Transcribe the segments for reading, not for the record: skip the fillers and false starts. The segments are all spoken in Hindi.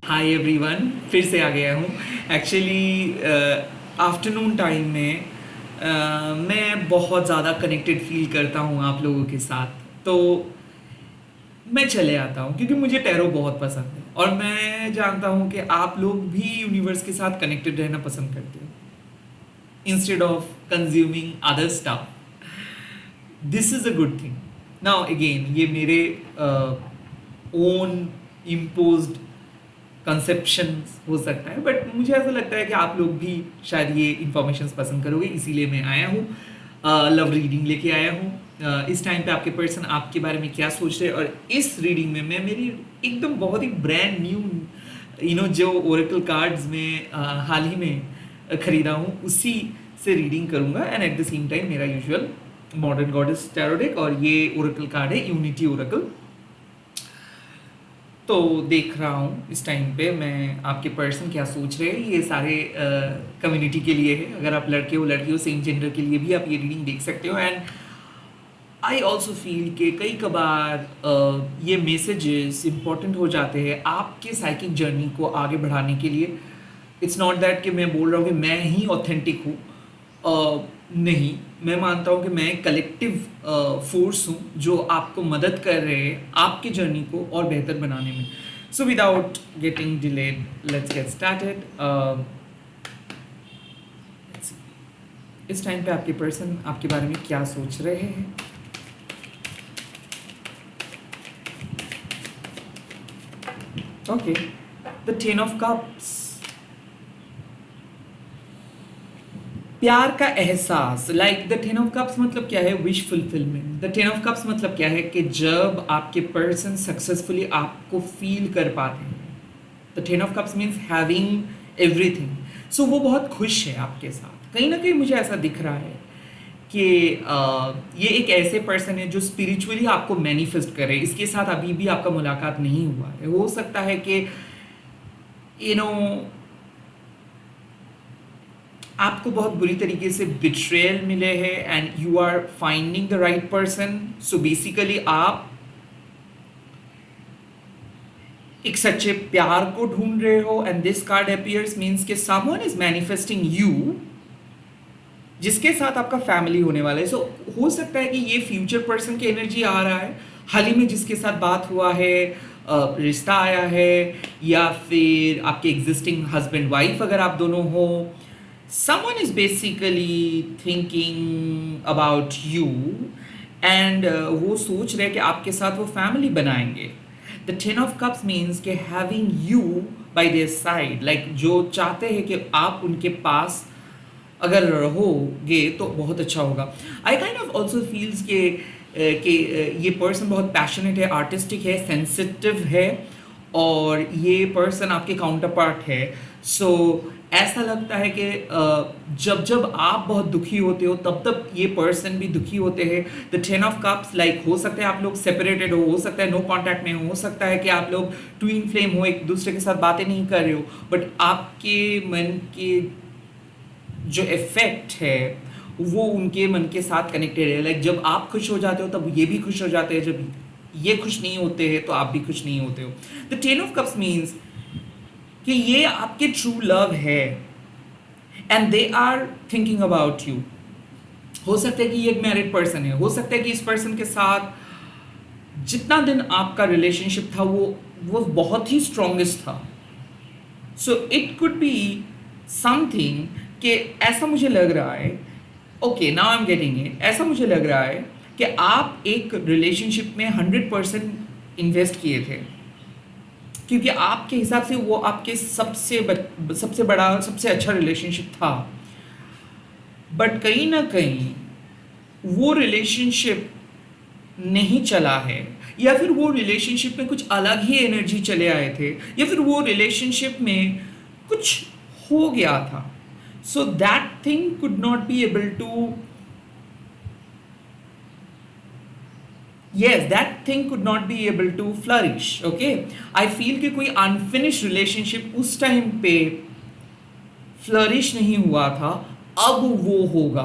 हाय एवरीवन, फिर से आ गया हूँ। एक्चुअली आफ्टरनून टाइम में मैं बहुत ज़्यादा कनेक्टेड फील करता हूँ आप लोगों के साथ। तो मैं चले आता हूँ क्योंकि मुझे टैरो बहुत पसंद है और मैं जानता हूँ कि आप लोग भी यूनिवर्स के साथ कनेक्टेड रहना पसंद करते हो instead of consuming other stuff. This is a good thing. Now again ये मेरे ओन इम्पोज्ड कंसेप्शन हो सकता है, बट मुझे ऐसा लगता है कि आप लोग भी शायद ये इंफॉर्मेशन पसंद करोगे, इसीलिए मैं आया हूँ। लव रीडिंग लेके आया हूँ। इस टाइम पे आपके पर्सन आपके बारे में क्या सोच रहे हैं, और इस रीडिंग में मैं मेरी एकदम बहुत ही ब्रांड न्यू जो ओरेकल कार्ड्स में हाल ही में खरीदा हूँ उसी से रीडिंग करूँगा। And at the same time मेरा usual modern goddess tarot deck और ये ओरेकल कार्ड है यूनिटी ओरेकल। तो देख रहा हूँ इस टाइम पे मैं आपके पर्सन क्या सोच रहे हैं। ये सारे कम्युनिटी के लिए है, अगर आप लड़के हो लड़की हो सेम जेंडर के लिए भी आप ये रीडिंग देख सकते हो। एंड आई ऑल्सो फील कि कई कबार ये मैसेजेस इंपॉर्टेंट हो जाते हैं आपके साइकिक जर्नी को आगे बढ़ाने के लिए। इट्स नॉट दैट कि मैं बोल रहा हूँ कि मैं ही ऑथेंटिक हूँ। नहीं, मैं मानता हूँ कि मैं एक कलेक्टिव फोर्स हूँ जो आपको मदद कर रहे हैं आपके जर्नी को और बेहतर बनाने में। So without getting delayed let's get started. इस टाइम पे आपके पर्सन आपके बारे में क्या सोच रहे हैं। Okay, the ten of cups. प्यार का एहसास, like the ten of cups मतलब क्या है? Wish fulfilment. The ten of cups मतलब क्या है कि जब आपके पर्सन सक्सेसफुली आपको फील कर पाते हैं। The ten of cups means having everything. So वो बहुत खुश है आपके साथ। कहीं ना कहीं मुझे ऐसा दिख रहा है कि ये एक ऐसे पर्सन है जो स्पिरिचुअली आपको मैनिफेस्ट करे। इसके साथ अभी भी आपका मुलाकात नहीं हुआ है। हो सकता है कि यू नो आपको बहुत बुरी तरीके से बिट्रेयल मिले हैं and you are finding the right person. So basically आप एक सच्चे प्यार को ढूंढ रहे हो। And this card appears means कि समवन इज मैनिफेस्टिंग यू जिसके साथ आपका फैमिली होने वाला है। सो हो सकता है कि ये फ्यूचर पर्सन की एनर्जी आ रहा है, हाल ही में जिसके साथ बात हुआ है, रिश्ता आया है, या फिर आपके एग्जिस्टिंग हस्बैंड वाइफ अगर आप दोनों हो। someone is basically thinking about you and वो सोच रहे हैं कि आपके साथ वो फैमिली बनाएंगे। The ten of cups means के having you by their side, like जो चाहते हैं कि आप उनके पास अगर रहोगे तो बहुत अच्छा होगा। I kind of also feels कि ये पर्सन बहुत पैशनेट है, आर्टिस्टिक है, सेंसिटिव है, और ये पर्सन आपके काउंटर पार्ट है। सो ऐसा लगता है कि जब जब आप बहुत दुखी होते हो तब तब ये पर्सन भी दुखी होते हैं। The ten of cups, like हो सकता है आप लोग सेपरेटेड हो सकता है नो कांटेक्ट में हो सकता है कि आप लोग ट्विन फ्लेम हो, एक दूसरे के साथ बातें नहीं कर रहे हो, बट आपके मन के जो इफेक्ट है वो उनके मन के साथ कनेक्टेड है। लाइक जब आप खुश हो जाते हो तब ये भी खुश हो जाते हैं, जब ये खुश नहीं होते हैं तो आप भी खुश नहीं होते हो। The ten of cups means कि ये आपके ट्रू लव है and they are thinking about you. हो सकता है कि ये एक मैरिड पर्सन है, हो सकता है कि इस पर्सन के साथ जितना दिन आपका रिलेशनशिप था वो बहुत ही स्ट्रॉन्गेस्ट था। So it could be something कि ऐसा मुझे लग रहा है, okay now I am getting it, ऐसा मुझे लग रहा है कि आप एक रिलेशनशिप में 100% इन्वेस्ट किए थे क्योंकि आपके हिसाब से वो आपके सबसे बड़ा सबसे अच्छा रिलेशनशिप था। बट कहीं ना कहीं वो रिलेशनशिप नहीं चला है, या फिर वो रिलेशनशिप में कुछ अलग ही एनर्जी चले आए थे, या फिर वो रिलेशनशिप में कुछ हो गया था। So that thing could not be able to yes, that thing could not be able to flourish. Okay, I feel कि कोई अनफिनिश रिलेशनशिप उस टाइम पे फ्लरिश नहीं हुआ था, अब वो होगा।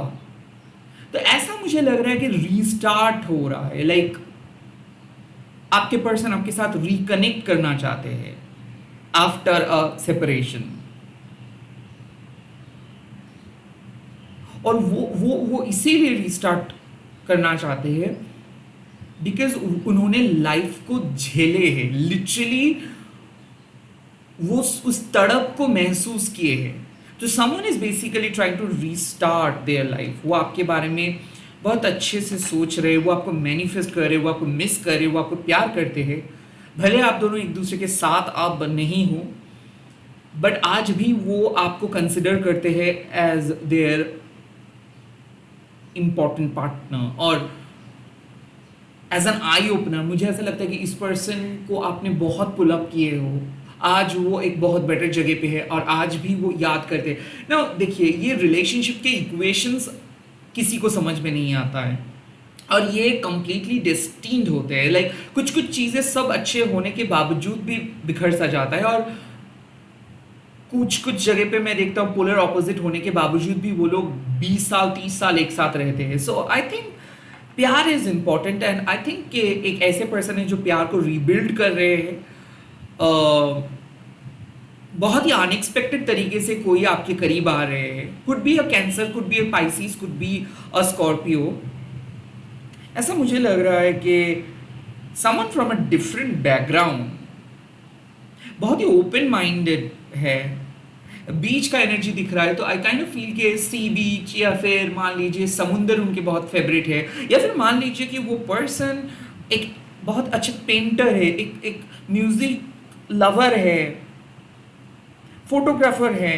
तो ऐसा मुझे लग रहा है कि रीस्टार्ट हो रहा है, लाइक आपके पर्सन आपके साथ रिकनेक्ट करना चाहते हैं। After a separation. और वो इसीलिए रिस्टार्ट करना चाहते हैं बिकॉज उन्होंने लाइफ को झेले हैं, लिटरली वो उस तड़प को महसूस किए हैं। तो someone is basically trying to restart their life. वो आपके बारे में बहुत अच्छे से सोच रहे, वो आपको मैनिफेस्ट कर रहे, वो आपको मिस कर रहे, वो आपको प्यार करते हैं। भले आप दोनों एक दूसरे के साथ आप नहीं हो, बट आज भी वो आपको कंसिडर करते हैं एज देयर इम्पॉर्टेंट पार्टनर और एज एन आई ओपनर। मुझे ऐसा लगता है कि इस पर्सन को आपने बहुत पुल अप किए हो, आज वो एक बहुत बेटर जगह पे है और आज भी वो याद करते हैं ना। देखिए, ये रिलेशनशिप के इक्वेशंस किसी को समझ में नहीं आता है और ये कंप्लीटली डेस्टिन्ड होते हैं। लाइक कुछ कुछ चीज़ें सब अच्छे होने के बावजूद भी बिखर सा जाता है और कुछ कुछ जगह पे मैं देखता हूँ पोलर ऑपोजिट होने के बावजूद भी वो लोग 20 साल 30 साल एक साथ रहते हैं। सो आई थिंक प्यार is important and I think कि एक ऐसे पर्सन है जो प्यार को रीबिल्ड कर रहे हैं। बहुत ही अनएक्सपेक्टेड तरीके से कोई आपके करीब आ रहे हैं। Could be a cancer, could be a Pisces, could be a Scorpio. ऐसा मुझे लग रहा है कि someone from a different background, बहुत ही ओपन माइंडेड है। बीच का एनर्जी दिख रहा है तो आई काइंड ऑफ फील के सी बीच या फिर मान लीजिए समुंदर उनके बहुत फेवरेट है, या फिर मान लीजिए कि वो पर्सन एक बहुत अच्छा पेंटर है, एक म्यूजिक लवर है, फोटोग्राफर है,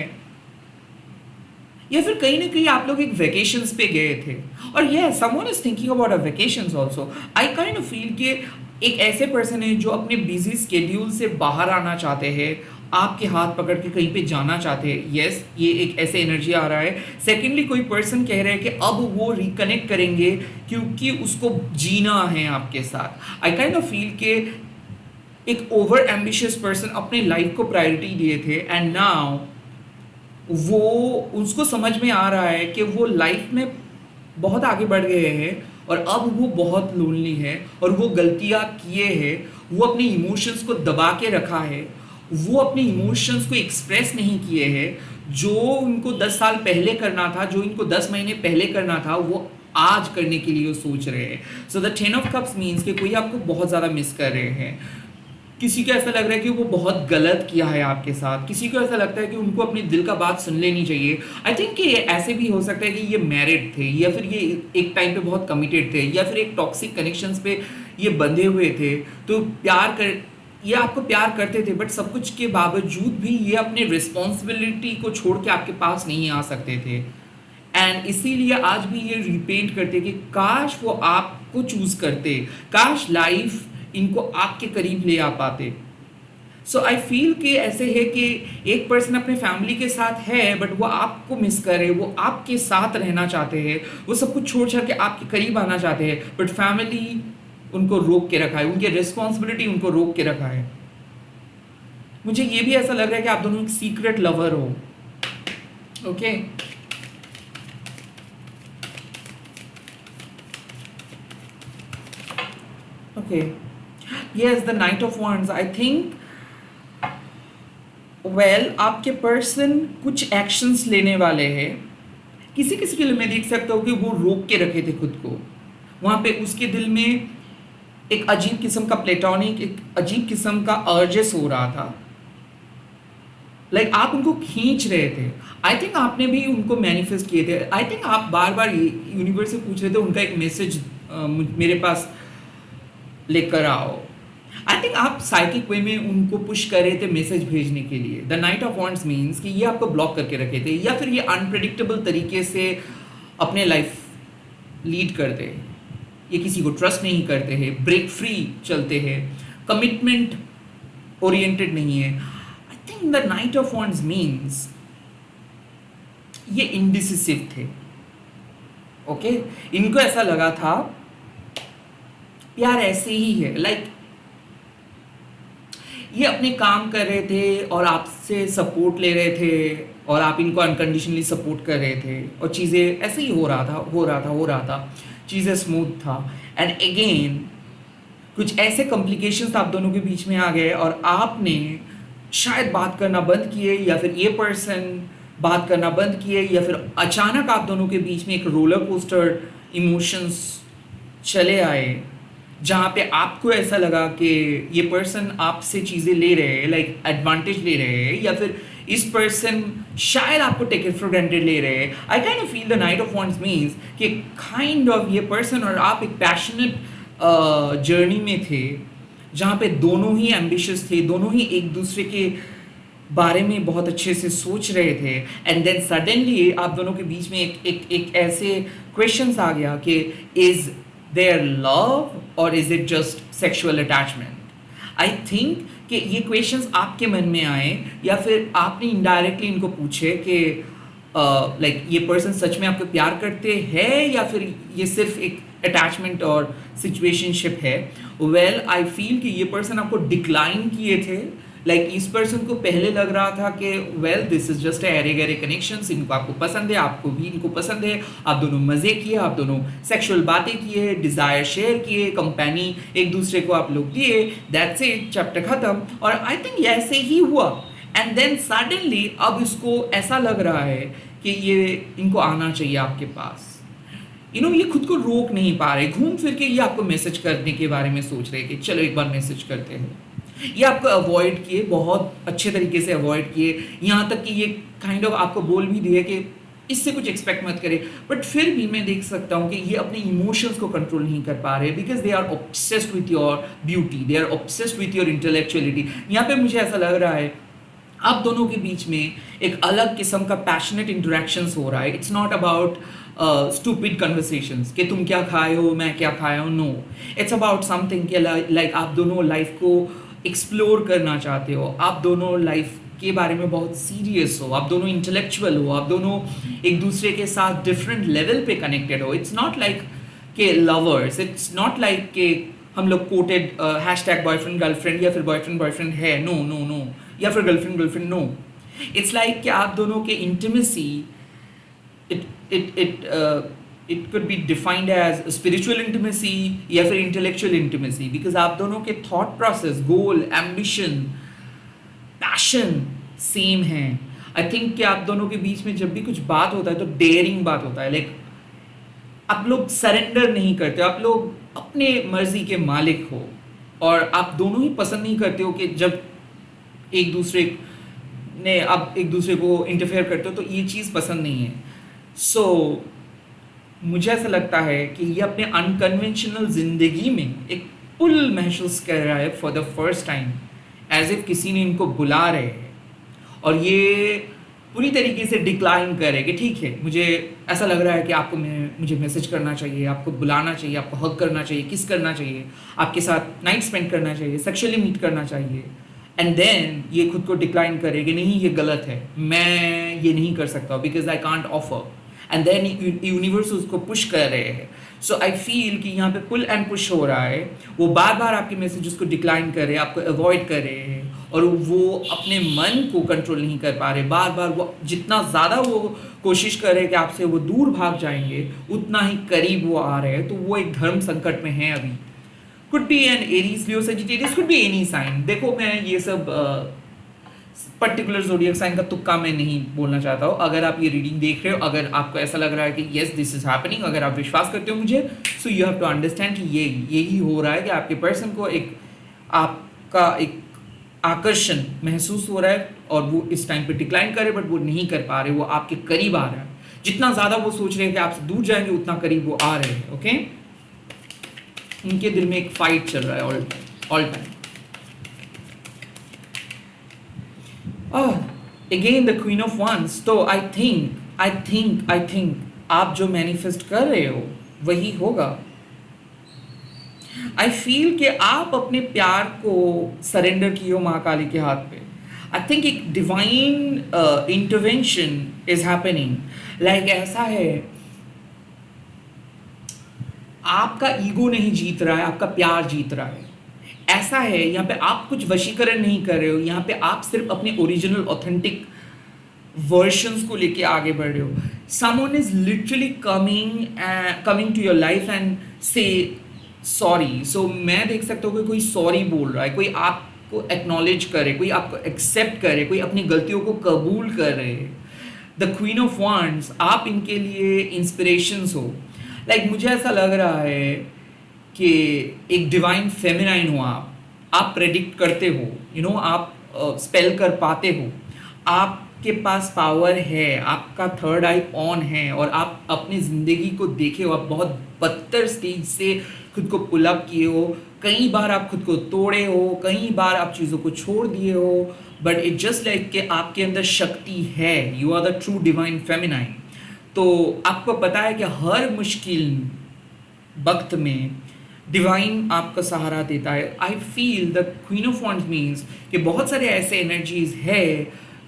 या फिर कहीं ना कहीं आप लोग एक वेकेशंस पे गए थे और ये someone is thinking about a vacations also. I kind of feel कि एक ऐसे पर्सन है जो अपने बिजी स्केड्यूल से बाहर आना चाहते हैं, आपके हाथ पकड़ के कहीं पे जाना चाहते हैं। यस, ये एक ऐसे एनर्जी आ रहा है। सेकेंडली, कोई पर्सन कह रहे हैं कि अब वो रिकनेक्ट करेंगे क्योंकि उसको जीना है आपके साथ। आई काइंड ऑफ फील के एक ओवर एम्बिशियस पर्सन अपने लाइफ को प्रायोरिटी दिए थे एंड नाउ वो उसको समझ में आ रहा है कि वो लाइफ में बहुत आगे बढ़ गए हैं और अब वो बहुत लोनली है और वो गलतियाँ किए हैं, वो अपने इमोशंस को दबा के रखा है, वो अपने इमोशंस को एक्सप्रेस नहीं किए हैं। जो उनको 10 साल पहले करना था, जो इनको 10 महीने पहले करना था, वो आज करने के लिए वो सोच रहे हैं। So the 10 of cups means कि कोई आपको बहुत ज़्यादा मिस कर रहे हैं। किसी को ऐसा लग रहा है कि वो बहुत गलत किया है आपके साथ, किसी को ऐसा लगता है कि उनको अपने दिल का बात सुन लेनी चाहिए। आई थिंक कि ऐसे भी हो सकता है कि ये मैरिड थे या फिर ये एक टाइम पे बहुत कमिटेड थे या फिर एक टॉक्सिक कनेक्शंस पे ये बंधे हुए थे। तो ये आपको प्यार करते थे, बट सब कुछ के बावजूद भी ये अपने रिस्पॉन्सिबिलिटी को छोड़ के आपके पास नहीं आ सकते थे एंड इसीलिए आज भी ये रिपेंट करते कि काश वो आपको चूज करते, काश लाइफ इनको आपके करीब ले आ पाते। सो आई फील कि ऐसे है कि एक पर्सन अपने फैमिली के साथ है बट वो आपको मिस करे, वो आपके साथ रहना चाहते हैं, वो सब कुछ छोड़ छाड़ के आपके करीब आना चाहते हैं, बट फैमिली उनको रोक के रखा है, उनकी रिस्पॉन्सिबिलिटी उनको रोक के रखा है। मुझे ये भी ऐसा लग रहा है कि आप दोनों एक सीक्रेट लवर हो। Okay, okay, yes, the night of wands. I think well आपके पर्सन कुछ एक्शंस लेने वाले हैं। किसी किसी के लिए मैं देख सकता हूँ कि वो रोक के रखे थे खुद को, वहाँ पे उसके दिल में एक अजीब किस्म का प्लेटोनिक, एक अजीब किस्म का अर्जेस हो रहा था। लाइक आप उनको खींच रहे थे। आई थिंक आपने भी उनको मैनिफेस्ट किए थे। आई थिंक आप बार बार यूनिवर्स से पूछ रहे थे उनका एक मैसेज मेरे पास लेकर आओ। आई थिंक आप साइकिक वे में उनको पुश कर रहे थे मैसेज भेजने के लिए। The night of wands means कि ये आपको ब्लॉक करके रखे थे या फिर ये अनप्रेडिक्टेबल तरीके से अपने लाइफ लीड करते हैं, ये किसी को ट्रस्ट नहीं करते हैं, ब्रेक फ्री चलते हैं, कमिटमेंट ओरिएंटेड नहीं है। I think the night of wands means ये इंडिसिसिव थे। ओके, इनको ऐसा लगा था यार ऐसे ही है, लाइक ये अपने काम कर रहे थे और आपसे सपोर्ट ले रहे थे और आप इनको अनकंडीशनली सपोर्ट कर रहे थे और चीज़ें ऐसे ही हो रहा था, चीज़ें स्मूथ था एंड अगेन कुछ ऐसे कॉम्प्लिकेशंस आप दोनों के बीच में आ गए और आपने शायद बात करना बंद किए, या फिर ये पर्सन बात करना बंद किए, या फिर अचानक आप दोनों के बीच में एक रोलर कोस्टर इमोशंस चले आए, जहाँ पे आपको ऐसा लगा कि ये पर्सन आपसे चीज़ें ले रहे हैं, लाइक एडवांटेज ले रहे हैं, या फिर इस पर्सन शायद आपको टेक इट फॉर ग्रांटेड ले रहे हैं। I kind of feel the night of wants means कि काइंड ऑफ ये पर्सन और आप एक पैशनेट जर्नी में थे, जहाँ पे दोनों ही एम्बिशियस थे, दोनों ही एक दूसरे के बारे में बहुत अच्छे से सोच रहे थे, एंड देन सडनली आप दोनों के बीच में एक ऐसे क्वेश्चंस आ गया कि इज देयर लव और is it just sexual attachment. I think कि ये क्वेश्चंस आपके मन में आए, या फिर आपने इनडायरेक्टली इनको पूछे कि लाइक ये पर्सन सच में आपको प्यार करते हैं, या फिर ये सिर्फ एक अटैचमेंट और सिचुएशनशिप है। वेल आई फील कि ये पर्सन आपको डिक्लाइन किए थे, लाइक इस पर्सन को पहले लग रहा था कि well this is just array गहरे कनेक्शंस, इनको आपको पसंद है, आपको भी इनको पसंद है, आप दोनों मज़े किए, आप दोनों सेक्सुअल बातें किए, डिज़ायर शेयर किए, कंपेनी एक दूसरे को आप लोग दिए, दैट्स इट, चैप्टर ख़त्म। और आई थिंक ऐसे ही हुआ, एंड देन सडनली अब इसको ऐसा लग रहा है कि ये इनको आना चाहिए आपके पास। ये खुद को रोक नहीं पा रहे, घूम फिर के ये आपको मैसेज करने के बारे में सोच रहे कि चलो एक बार मैसेज करते हैं। ये आपको अवॉइड किए, बहुत अच्छे तरीके से अवॉइड किए, यहाँ तक कि ये काइंड ऑफ आपको बोल भी दिए कि इससे कुछ एक्सपेक्ट मत करें, बट फिर भी मैं देख सकता हूँ कि ये अपने इमोशंस को कंट्रोल नहीं कर पा रहे, because they are obsessed with your beauty, they are obsessed with your intellectuality. यहाँ पे मुझे ऐसा लग रहा है आप दोनों के बीच में एक अलग किस्म का पैशनेट इंटरेक्शंस हो रहा है। It's not about stupid conversations कि तुम क्या खाए हो, मैं क्या खाया हूँ, नो, इट्स अबाउट समथिंग कि लाइक आप दोनों लाइफ को एक्सप्लोर करना चाहते हो, आप दोनों लाइफ के बारे में बहुत सीरियस हो, आप दोनों इंटेलेक्चुअल हो, आप दोनों एक दूसरे के साथ डिफरेंट लेवल पे कनेक्टेड हो। इट्स नॉट लाइक के लवर्स, इट्स नॉट लाइक के हम लोग कोटेड हैशटैग बॉयफ्रेंड गर्लफ्रेंड या फिर बॉयफ्रेंड बॉयफ्रेंड है, नो नो नो, या फिर girlfriend girlfriend, no. It's like कि आप दोनों के intimacy it could be defined as spiritual intimacy या फिर intellectual intimacy, because आप दोनों के thought process, goal, ambition, passion same है। आई थिंक कि आप दोनों के बीच में जब भी कुछ बात होता है तो डेयरिंग बात होता है, लाइक आप लोग सरेंडर नहीं करते, आप लोग अपने मर्जी के मालिक हो, और आप दोनों ही पसंद नहीं करते हो कि जब एक दूसरे ने आप एक दूसरे को इंटरफेयर करते हो, तो ये चीज़ पसंद नहीं है। सो मुझे ऐसा लगता है कि ये अपने अनकन्वेंशनल ज़िंदगी में एक पुल महसूस कर रहा है for the first time, as if किसी ने इनको बुला रहे हैं, और ये पूरी तरीके से डिक्लाइन करे कि ठीक है, मुझे ऐसा लग रहा है कि आपको मुझे मैसेज करना चाहिए, आपको बुलाना चाहिए, आपको हग करना चाहिए, किस करना चाहिए, आपके साथ नाइट स्पेंड करना चाहिए, सेक्सुअली मीट करना चाहिए, एंड देन ये खुद को डिक्लाइन करे कि नहीं, ये गलत है, मैं ये नहीं कर सकता because I can't offer, and then universe उसको पुश कर रहे हैं। सो आई फील कि यहाँ पे पुल एंड पुश हो रहा है, वो बार बार आपके मैसेजेस को डिक्लाइन कर रहे हैं, आपको अवॉइड कर रहे हैं, और वो अपने मन को कंट्रोल नहीं कर पा रहे, बार बार वो जितना ज़्यादा वो कोशिश कर रहे हैं कि आपसे वो दूर भाग जाएंगे, उतना ही करीब वो आ रहे हैं। तो वो एक धर्म संकट में है अभी। Could be an Aries, Leo, Sagittarius, could be any sign. देखो, मैं ये सब पर्टिकुलर ज़ोडिएक साइन का तुक्का मैं नहीं बोलना चाहता हूँ। अगर आप ये रीडिंग देख रहे हो, अगर आपको ऐसा लग रहा है कि येस दिस इज हैपनिंग, अगर आप विश्वास करते हो मुझे, so you have to understand कि यही हो रहा है कि आपके पर्सन को एक आपका एक आकर्षण महसूस हो रहा है, और वो इस टाइम पे डिक्लाइन करे, बट वो नहीं कर पा रहे, वो आपके करीब आ रहा है। जितना ज़्यादा वो सोच रहे हैं कि आपसे दूर जाएंगे, उतना करीब वो आ रहे हैं। ओके, उनके दिल में एक फाइट चल रहा है all time. Again the queen of wands. तो आई थिंक आप जो मैनिफेस्ट कर रहे हो वही होगा। आई फील कि आप अपने प्यार को सरेंडर किए हो महाकाली के हाथ पे। आई थिंक एक divine intervention is happening. Like ऐसा है, आपका ईगो नहीं जीत रहा है, आपका प्यार जीत रहा है। ऐसा है, यहाँ पे आप कुछ वशीकरण नहीं कर रहे हो, यहाँ पे आप सिर्फ अपने ओरिजिनल ऑथेंटिक वर्जन्स को लेके आगे बढ़ रहे हो। Someone is literally coming to your life and say sorry. So मैं देख सकता हूँ कि कोई सॉरी बोल रहा है, कोई आपको एक्नॉलेज करे, कोई आपको एक्सेप्ट करे, कोई अपनी गलतियों को कबूल करे। द क्वीन ऑफ वांड्स, आप इनके लिए इंस्पिरेशंस हो। मुझे ऐसा लग रहा है कि एक डिवाइन फेमिनाइन हो आप प्रेडिक्ट करते हो, आप स्पेल कर पाते हो, आपके पास पावर है, आपका थर्ड आई ऑन है और आप अपनी ज़िंदगी को देखे हो, आप बहुत बदतर स्टेज से खुद को पुल अप किए हो, कई बार आप खुद को तोड़े हो, कई बार आप चीज़ों को छोड़ दिए हो, बट इट जस्ट लाइक कि आपके अंदर शक्ति है, you are the true divine feminine. तो आपको पता है कि हर मुश्किल वक्त में डिवाइन आपका सहारा देता है। I feel the queen of wands means कि बहुत सारे ऐसे एनर्जीज है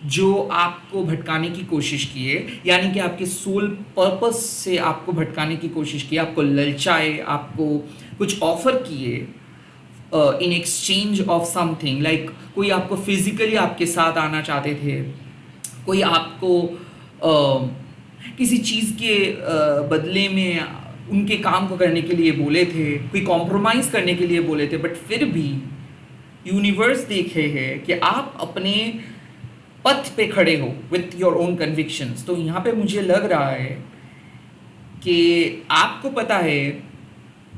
जो आपको भटकाने की कोशिश किए, यानी कि आपके सोल पर्पस से आपको भटकाने की कोशिश की, आपको ललचाए, आपको कुछ ऑफर किए इन एक्सचेंज ऑफ समथिंग। कोई आपको फिजिकली आपके साथ आना चाहते थे, कोई आपको किसी चीज़ के बदले में उनके काम को करने के लिए बोले थे, कोई कॉम्प्रोमाइज़ करने के लिए बोले थे, बट फिर भी यूनिवर्स देखे है कि आप अपने पथ पे खड़े हो विथ योर ओन कन्विक्शंस। तो यहाँ पे मुझे लग रहा है कि आपको पता है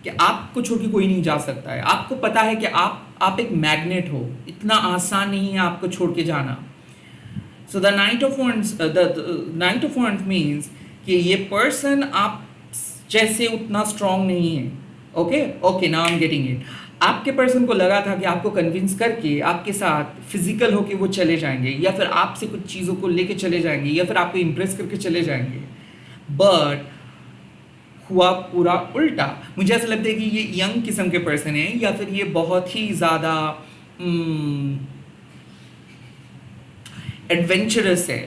कि आपको छोड़ के कोई नहीं जा सकता है, आपको पता है कि आप एक मैग्नेट हो, इतना आसान नहीं है आपको छोड़ के जाना। So the night of wands means कि ये पर्सन आप जैसे उतना स्ट्रांग नहीं है। Okay now I am getting it. आपके पर्सन को लगा था कि आपको कन्विंस करके आपके साथ फिजिकल होके वो चले जाएंगे, या फिर आपसे कुछ चीज़ों को लेके चले जाएंगे, या फिर आपको इम्प्रेस करके चले जाएंगे, बट हुआ पूरा उल्टा। मुझे ऐसा लगता है कि ये यंग किस्म के पर्सन है, या फिर ये बहुत ही ज़्यादा एडवेंचरस है।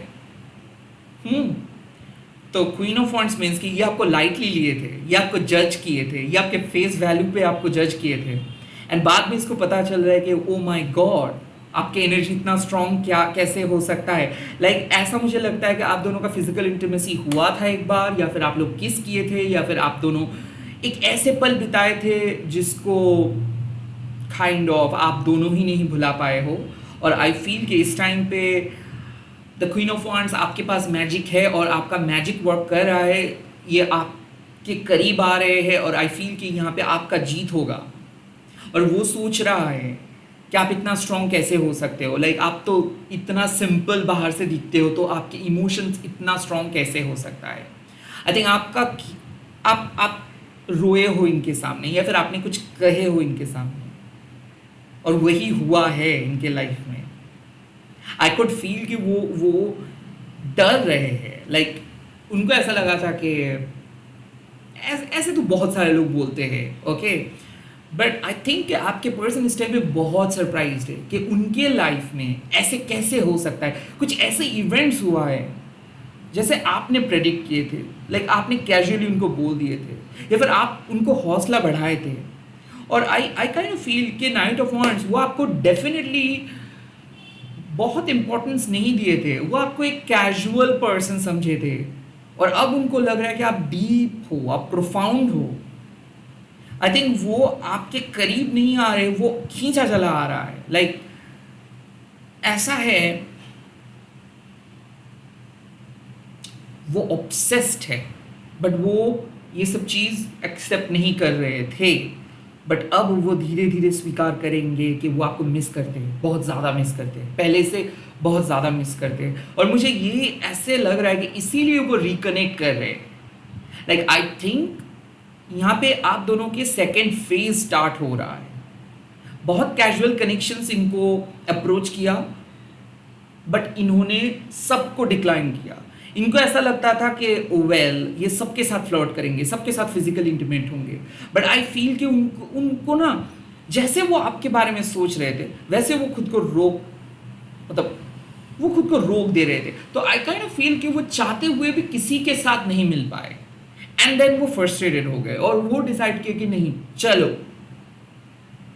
तो क्वीन ऑफ वॉन्ड्स मीन्स कि ये आपको लाइटली लिए थे, ये आपको जज किए थे, ये आपके फेस वैल्यू पे आपको जज किए थे, एंड बाद में इसको पता चल रहा है कि ओ माय गॉड, आपके एनर्जी इतना स्ट्रांग कैसे हो सकता है। ऐसा मुझे लगता है कि आप दोनों का फिजिकल इंटीमेसी हुआ था एक बार, या फिर आप लोग किस किए थे, या फिर आप दोनों एक ऐसे पल बिताए थे जिसको काइंड ऑफ आप दोनों ही नहीं भुला पाए हो। और आई फील कि इस टाइम पे द क्वीन ऑफ वॉन्ड्स आपके पास मैजिक है और आपका मैजिक वर्क कर रहा है, ये आपके करीब आ रहे हैं, और आई फील कि यहाँ पे आपका जीत होगा। और वो सोच रहा है कि आप इतना स्ट्रांग कैसे हो सकते हो, आप तो इतना सिंपल बाहर से दिखते हो, तो आपके इमोशंस इतना स्ट्रांग कैसे हो सकता है। आई थिंक आप रोए हो इनके सामने, या फिर आपने कुछ कहे हो इनके सामने, और वही हुआ है इनके लाइफ में। आई कुड फील कि वो डर रहे हैं, उनको ऐसा लगा था कि ऐसे तो बहुत सारे लोग बोलते हैं, ओके, बट आई थिंक आपके पर्सन इस टाइम पे बहुत सरप्राइज्ड है कि उनके लाइफ में ऐसे कैसे हो सकता है। कुछ ऐसे इवेंट्स हुआ है जैसे आपने प्रेडिक्ट किए थे, आपने कैजुअली उनको बोल दिए थे, या फिर आप उनको हौसला बढ़ाए थे। और आई काइंड ऑफ फील कि नाइट ऑफ वॉन्ड्स वो आपको डेफिनेटली बहुत इंपॉर्टेंस नहीं दिए थे, वो आपको एक कैजुअल पर्सन समझे थे, और अब उनको लग रहा है कि आप डीप हो, आप प्रोफाउंड हो। आई थिंक वो आपके करीब नहीं आ रहे, वो खींचा चला आ रहा है। ऐसा है, वो ऑब्सेस्ड है, बट वो ये सब चीज़ एक्सेप्ट नहीं कर रहे थे, बट अब वो धीरे धीरे स्वीकार करेंगे कि वो आपको मिस करते हैं, बहुत ज़्यादा मिस करते हैं, पहले से बहुत ज़्यादा मिस करते हैं। और मुझे ये ऐसे लग रहा है कि इसीलिए वो रिकनेक्ट कर रहे हैं। आई थिंक यहाँ पे आप दोनों के सेकेंड फेज स्टार्ट हो रहा है। बहुत कैजुअल कनेक्शंस इनको अप्रोच किया, बट इन्होंने सबको डिक्लाइन किया। इनको ऐसा लगता था कि ये सबके साथ फ्लर्ट करेंगे, सबके साथ फिजिकल इंटीमेट होंगे, बट आई फील कि उनको ना, जैसे वो आपके बारे में सोच रहे थे, वैसे वो खुद को रोक दे रहे थे। तो आई काइंड ऑफ फील कि वो चाहते हुए भी किसी के साथ नहीं मिल पाए, एंड देन वो फ्रस्ट्रेटेड हो गए, और वो डिसाइड किए कि नहीं, चलो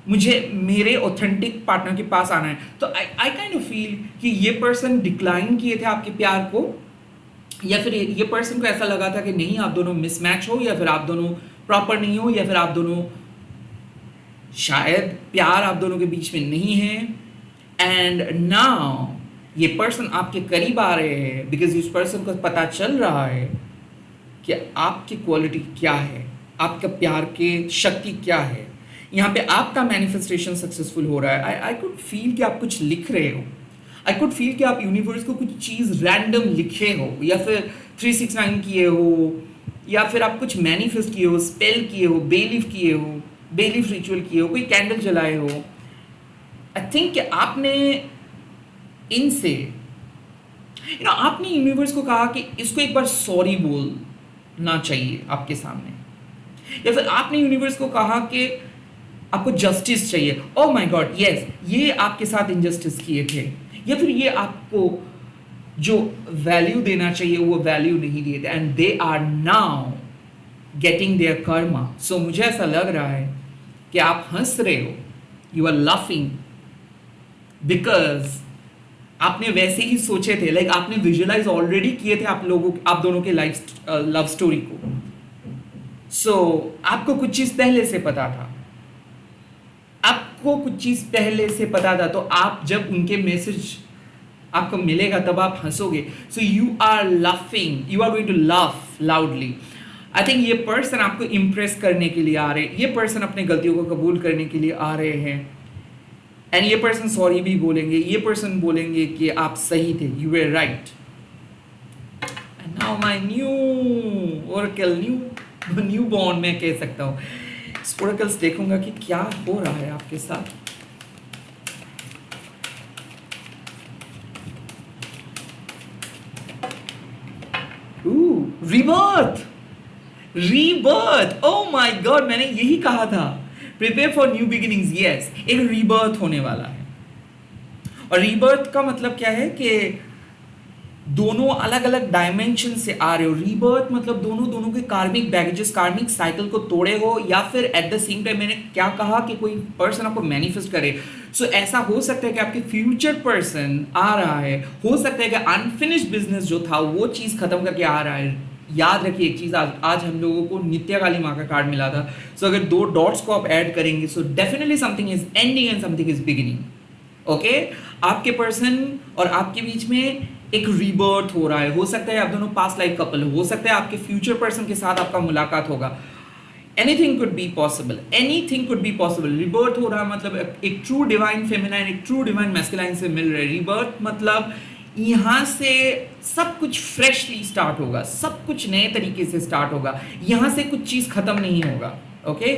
मुझे मेरे ऑथेंटिक पार्टनर के पास आना है। तो आई काइंड ऑफ फील कि ये पर्सन डिक्लाइन किए थे आपके प्यार को, या फिर ये पर्सन को ऐसा लगा था कि नहीं, आप दोनों मिसमैच हो, या फिर आप दोनों प्रॉपर नहीं हो, या फिर आप दोनों शायद प्यार आप दोनों के बीच में नहीं है, एंड नाउ ये पर्सन आपके करीब आ रहे हैं बिकॉज इस पर्सन को पता चल रहा है कि आपकी क्वालिटी क्या है, आपका प्यार की शक्ति क्या है। यहाँ पे आपका मैनिफेस्टेशन सक्सेसफुल हो रहा है। आई कुड फील कि आप कुछ लिख रहे हो, आई कुड फील कि आप यूनिवर्स को कुछ चीज़ रैंडम लिखे हो, या फिर 369 किए हो, या फिर आप कुछ मैनिफेस्ट किए हो, स्पेल किए हो, बेलीफ किए हो, बेलीफ रिचुअल किए हो, कोई कैंडल जलाए हो। आई थिंक कि आपने इनसे आपने यूनिवर्स को कहा कि इसको एक बार सॉरी बोलना चाहिए आपके सामने, या फिर आपने यूनिवर्स को कहा कि आपको जस्टिस चाहिए। ओह माय गॉड, यस, ये आपके साथ इनजस्टिस किए थे, या फिर ये आपको जो वैल्यू देना चाहिए वो वैल्यू नहीं दिए थे, and they are now getting their karma. So मुझे ऐसा लग रहा है कि आप हंस रहे हो, यू आर लाफिंग बिकॉज आपने वैसे ही सोचे थे, लाइक आपने विजुअलाइज ऑलरेडी किए थे आप दोनों के लाइफ लव स्टोरी को। सो आपको कुछ चीज पहले से पता था, आपको कुछ चीज पहले से पता था, तो आप जब उनके मैसेज आपको मिलेगा तब आप हंसोगे। So you are laughing, you are going to laugh loudly. I think ये पर्सन आपको इम्प्रेस करने के लिए आ रहे हैं, ये पर्सन अपने गलतियों को कबूल करने के लिए आ रहे हैं, एंड ये पर्सन सॉरी भी बोलेंगे, ये पर्सन बोलेंगे कि आप सही थे, you were right. And now my new Oracle, new born मैं कह सकता हूँ, ओरेकल्स देखूंगा कि क्या हो रहा है आपके साथ। Rebirth, rebirth, oh my God, मैंने यही कहा था, prepare for new beginnings. Yes, एक रीबर्थ होने वाला है। और रीबर्थ का मतलब क्या है कि दोनों अलग अलग डायमेंशन से आ रहे हो। रीबर्थ मतलब दोनों के कार्मिक बैगेजेस, कार्मिक साइकिल को तोड़े हो, या फिर एट द सेम टाइम मैंने क्या कहा कि कोई पर्सन आपको मैनिफेस्ट करे। सो ऐसा हो सकता है कि आपके फ्यूचर पर्सन आ रहा है, हो सकता है कि अनफिनिश्ड बिजनेस जो था वो चीज़ खत्म करके आ रहा है। याद रखिए एक चीज़, आज हम लोगों को नित्य काली माँ का कार्ड मिला था। सो अगर दो डॉट्स को आप ऐड करेंगे, so definitely something is ending and something is beginning. Okay, आपके पर्सन और आपके बीच में एक रीबर्थ हो रहा है। हो सकता है आप दोनों पास्ट लाइफ कपल, हो सकता है आपके फ्यूचर पर्सन के साथ आपका मुलाकात होगा। Anything could be possible, anything could be possible. Rebirth हो रहा मतलब एक ट्रू डिवाइन फेमिनाइन, एक ट्रू डिवाइन मैस्कुलाइन से मिल रहे। रिबर्थ मतलब यहाँ से सब कुछ फ्रेशली स्टार्ट होगा, सब कुछ नए तरीके से स्टार्ट होगा, यहाँ से कुछ चीज खत्म नहीं होगा। Okay,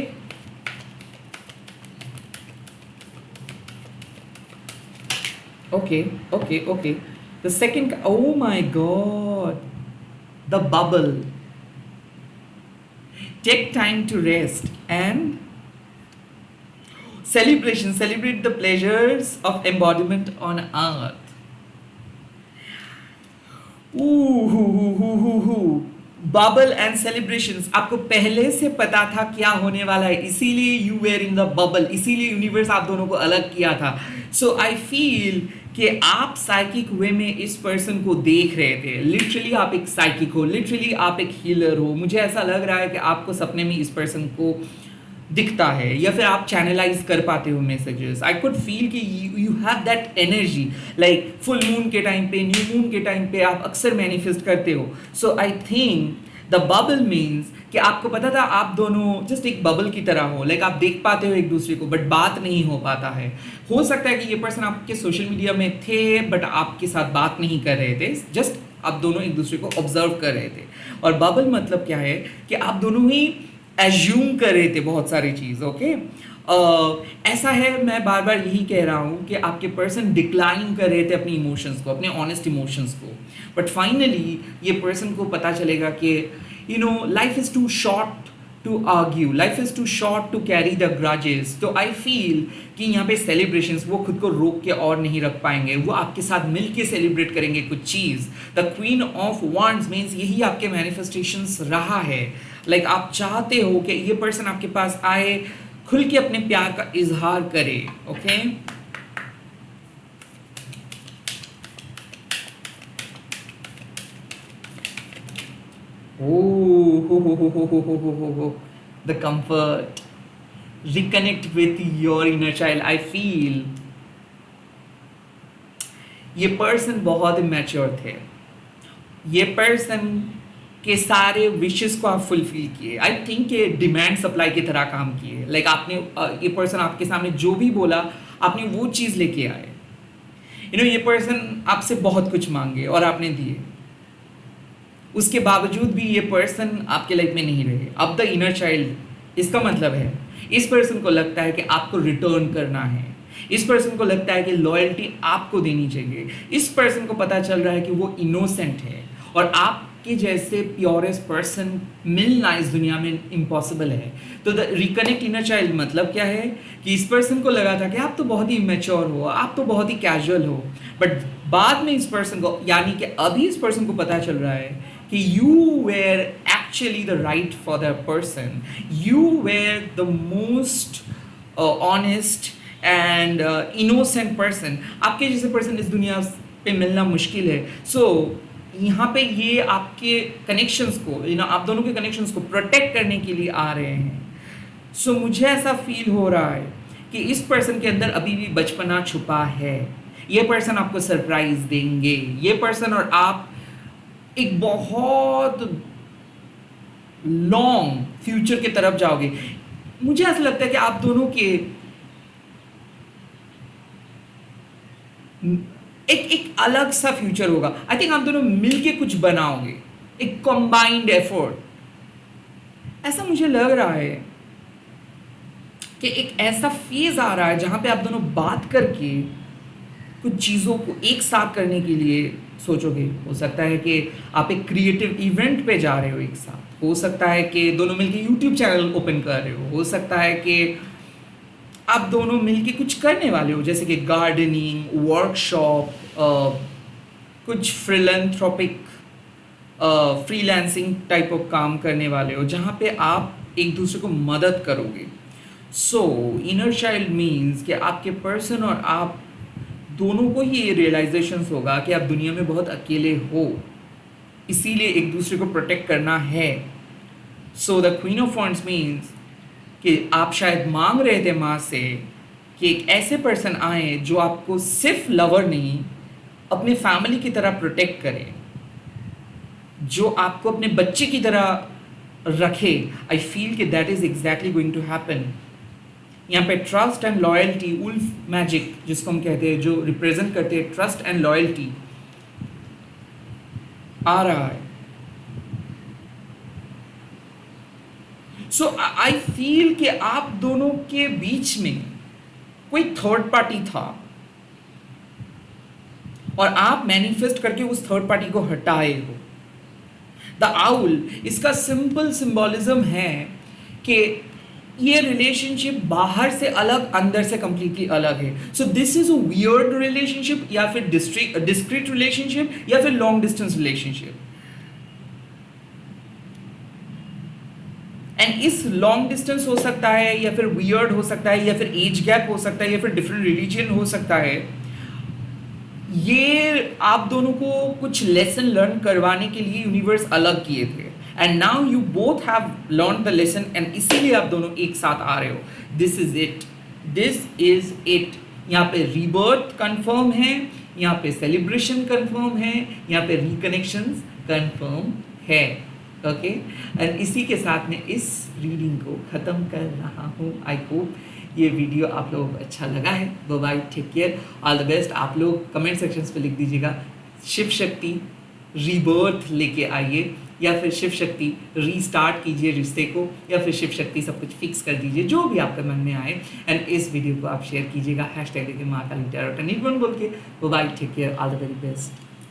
okay, okay, okay. The second, oh my god, the bubble. Take time to rest and celebration. Celebrate the pleasures of embodiment on earth. Bubble and celebrations, आपको पहले से पता था क्या होने वाला है, इसीलिए you were in the bubble, इसीलिए यूनिवर्स आप दोनों को अलग किया था। सो आई फील कि आप साइकिक वे में इस पर्सन को देख रहे थे। लिटरली आप एक साइकिक हो, लिटरली आप एक हीलर हो। मुझे ऐसा लग रहा है कि आपको सपने में इस पर्सन को दिखता है, या फिर आप चैनलाइज कर पाते हो मैसेजेस। आई कुड फील कि you have that energy, like full moon के टाइम पे, न्यू मून के टाइम पे आप अक्सर मैनिफेस्ट करते हो। So I think the bubble means कि आपको पता था आप दोनों जस्ट एक बबल की तरह हो, लाइक आप देख पाते हो एक दूसरे को बट बात नहीं हो पाता है। हो सकता है कि ये पर्सन आपके सोशल मीडिया में थे बट आपके साथ बात नहीं कर रहे थे, जस्ट आप दोनों एक दूसरे को ऑब्जर्व कर रहे थे। और बबल मतलब क्या है कि आप दोनों ही एज्यूम कर रहे थे बहुत सारी चीज़। ओके, ऐसा है, मैं बार बार यही कह रहा हूँ कि आपके पर्सन डिक्लाइन कर रहे थे अपनी इमोशंस को, अपने ऑनेस्ट इमोशंस को, बट फाइनली ये पर्सन को पता चलेगा कि life is too short to argue, life is too short to carry the grudges. तो आई फील कि यहाँ पे सेलिब्रेशंस वो खुद को रोक के और नहीं रख पाएंगे, वो आपके साथ मिल के सेलिब्रेट करेंगे कुछ चीज़। The queen of wands means यही आपके मैनिफेस्टेशंस रहा है। लाइक आप चाहते हो कि ये पर्सन आपके पास आए, खुल के अपने प्यार का इजहार करे। Okay, the comfort, reconnect with your inner child. I feel ये पर्सन बहुत इमेच्योर थे, ये पर्सन के सारे विशेस को आप फुलफिल किए। आई थिंक ये डिमांड सप्लाई की तरह काम किए। लाइक आपने ये पर्सन आपके सामने जो भी बोला आपने वो चीज़ लेके आए। ये पर्सन आपसे बहुत कुछ मांगे और आपने दिए, उसके बावजूद भी ये पर्सन आपके लाइफ में नहीं रहे। अब द इनर चाइल्ड, इसका मतलब है इस पर्सन को लगता है कि आपको रिटर्न करना है, इस पर्सन को लगता है कि लॉयल्टी आपको देनी चाहिए, इस पर्सन को पता चल रहा है कि वो इनोसेंट है और आपके जैसे प्योरेस्ट पर्सन मिलना इस दुनिया में इम्पॉसिबल है। तो द रिकनेक्ट इनर चाइल्ड मतलब क्या है कि इस पर्सन को लगा था कि आप तो बहुत ही इमेच्योर हो, आप तो बहुत ही कैजुअल हो, बट बाद में इस पर्सन को, यानी कि अभी इस पर्सन को पता चल रहा है कि you were actually the right for that person. You were the most honest and innocent person. आपके जैसे पर्सन इस दुनिया पे मिलना मुश्किल है। सो यहाँ पे ये आपके कनेक्शंस को, आप दोनों के कनेक्शंस को प्रोटेक्ट करने के लिए आ रहे हैं। सो मुझे ऐसा फील हो रहा है कि इस पर्सन के अंदर अभी भी बचपना छुपा है। ये पर्सन आपको सरप्राइज देंगे, ये पर्सन और आप एक बहुत लॉन्ग फ्यूचर की तरफ जाओगे। मुझे ऐसा लगता है कि आप दोनों के एक अलग सा फ्यूचर होगा। आई थिंक आप दोनों मिलके कुछ बनाओगे, एक कंबाइंड एफर्ट। ऐसा मुझे लग रहा है कि एक ऐसा फेज आ रहा है जहां पे आप दोनों बात करके कुछ चीज़ों को एक साथ करने के लिए सोचोगे। हो सकता है कि आप एक क्रिएटिव इवेंट पे जा रहे हो एक साथ, हो सकता है कि दोनों मिलके यूट्यूब चैनल ओपन कर रहे हो सकता है कि आप दोनों मिलके कुछ करने वाले हो, जैसे कि गार्डनिंग, वर्कशॉप, कुछ फिलैंथ्रोपिक फ्रीलांसिंग टाइप ऑफ काम करने वाले हो जहाँ पे आप एक दूसरे को मदद करोगे। सो इनर चाइल्ड मीन्स कि आपके पर्सन और आप दोनों को ही ये रियलाइजेशन होगा कि आप दुनिया में बहुत अकेले हो, इसीलिए एक दूसरे को प्रोटेक्ट करना है। So the queen of wands means कि आप शायद मांग रहे थे माँ से कि एक ऐसे पर्सन आए जो आपको सिर्फ लवर नहीं, अपने फैमिली की तरह प्रोटेक्ट करे, जो आपको अपने बच्चे की तरह रखे। आई फील कि that is exactly going to happen. यहाँ पे trust and loyalty, wolf magic जिसको हम कहते हैं, जो रिप्रेजेंट करते हैं ट्रस्ट एंड लॉयल्टी, आ रहा है। सो आई फील कि आप दोनों के बीच में कोई थर्ड पार्टी था और आप मैनिफेस्ट करके उस थर्ड पार्टी को हटाए हो। द आउल, इसका सिंपल सिंबॉलिज्म है कि ये रिलेशनशिप बाहर से अलग, अंदर से कंप्लीटली अलग है। So this is a weird relationship, या फिर डिस्क्रीट रिलेशनशिप, या फिर लॉन्ग डिस्टेंस रिलेशनशिप। एंड इस लॉन्ग डिस्टेंस हो सकता है, या फिर वियर्ड हो सकता है, या फिर एज गैप हो सकता है, या फिर डिफरेंट रिलीजन हो सकता है। ये आप दोनों को कुछ लेसन लर्न करवाने के लिए यूनिवर्स अलग किए थे, and now you both have learn the lesson, and इसीलिए आप दोनों एक साथ आ रहे हो। This is it, this is it. यहाँ पे रीबर्थ कंफर्म है, यहाँ पे सेलिब्रेशन कंफर्म है, यहाँ पे रिकनेक्शंस कंफर्म है। ओके, एंड इसी के साथ में इस रीडिंग को ख़त्म कर रहा हूँ। आई होप ये वीडियो आप लोगों को अच्छा लगा है। Bye, take care, all the best. आप लोग कमेंट सेक्शंस पे लिख दीजिएगा शिव शक्ति रीबर्थ लेके आइए, या फिर शिव शक्ति रीस्टार्ट कीजिए रिश्ते को, या फिर शिव शक्ति सब कुछ फिक्स कर दीजिए, जो भी आपके मन में आए। एंड इस वीडियो को आप शेयर कीजिएगा #महाकाली टैरोट बोल के। Bye, take care, all the very best.